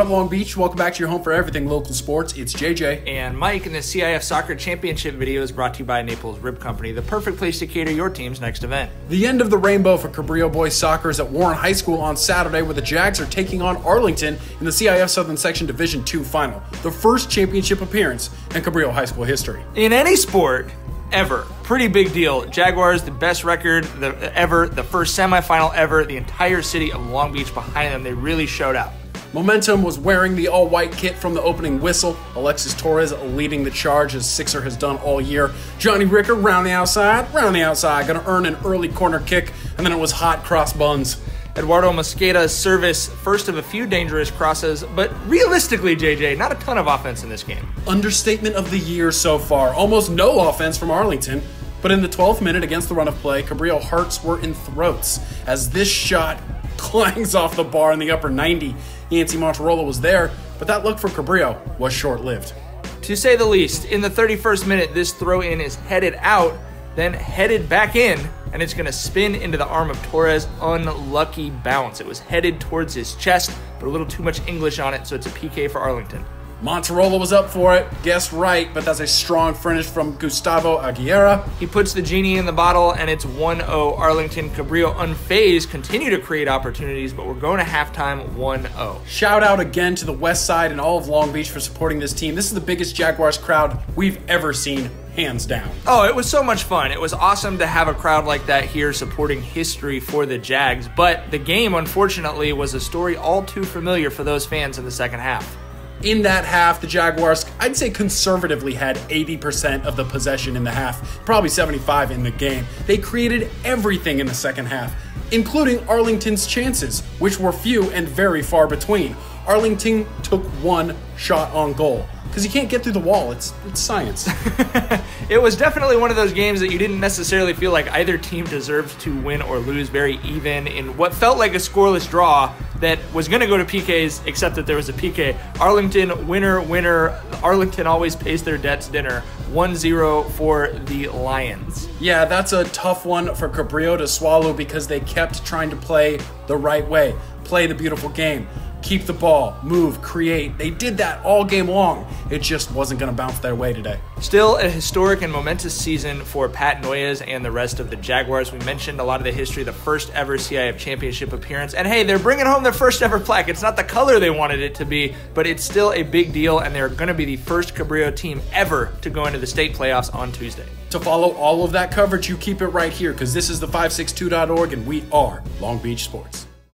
up, Long Beach? Welcome back to your home for everything local sports. It's JJ. And Mike, and the CIF Soccer Championship video is brought to you by Naples Rib Company, the perfect place to cater your team's next event. The end of the rainbow for Cabrillo boys soccer is at Warren High School on Saturday, where the Jags are taking on Arlington in the CIF Southern Section Division II final, the first championship appearance in Cabrillo High School history. In any sport, ever. Pretty big deal. Jaguars, the best record ever, the first semifinal ever, the entire city of Long Beach behind them. They really showed out. Momentum was wearing the all-white kit from the opening whistle. Alexis Torres leading the charge as Sixer has done all year. Johnny Ricker round the outside, gonna earn an early corner kick, and then it was hot cross buns. Eduardo Mosqueda's service, first of a few dangerous crosses, but realistically, JJ, not a ton of offense in this game. Understatement of the year so far. Almost no offense from Arlington, but in the 12th minute against the run of play, Cabrillo hearts were in throats as this shot clangs off the bar in the upper 90. Yancey Monterola was there, but that look for Cabrillo was short-lived. To say the least, in the 31st minute, this throw-in is headed out, then headed back in, and it's going to spin into the arm of Torres. Unlucky bounce. It was headed towards his chest, but a little too much English on it, so it's a PK for Arlington. Monterola was up for it, guessed right, but that's a strong finish from Gustavo Aguilera. He puts the genie in the bottle, and it's 1-0 Arlington. Cabrillo, unfazed, continue to create opportunities, but we're going to halftime 1-0. Shout out again to the West Side and all of Long Beach for supporting this team. This is the biggest Jaguars crowd we've ever seen, hands down. Oh, it was so much fun. It was awesome to have a crowd like that here supporting history for the Jags, but the game, unfortunately, was a story all too familiar for those fans in the second half. In that half, the Jaguars, I'd say conservatively, had 80% of the possession in the half, probably 75% in the game. They created everything in the second half, including Arlington's chances, which were few and very far between. Arlington took one shot on goal, because you can't get through the wall. It's science. It was definitely one of those games that you didn't necessarily feel like either team deserved to win or lose. Very even in what felt like a scoreless draw that was going to go to PKs, except that there was a PK. Arlington, winner. Arlington always pays their debts dinner. 1-0 for the Lions. Yeah, that's a tough one for Cabrillo to swallow because they kept trying to play the right way, play the beautiful game. Keep the ball, move, create. They did that all game long. It just wasn't going to bounce their way today. Still a historic and momentous season for Pat Noyes and the rest of the Jaguars. We mentioned a lot of the history, the first ever CIF championship appearance. And hey, they're bringing home their first ever plaque. It's not the color they wanted it to be, but it's still a big deal, and they're going to be the first Cabrillo team ever to go into the state playoffs on Tuesday. To follow all of that coverage, you keep it right here because this is the 562.org and we are Long Beach Sports.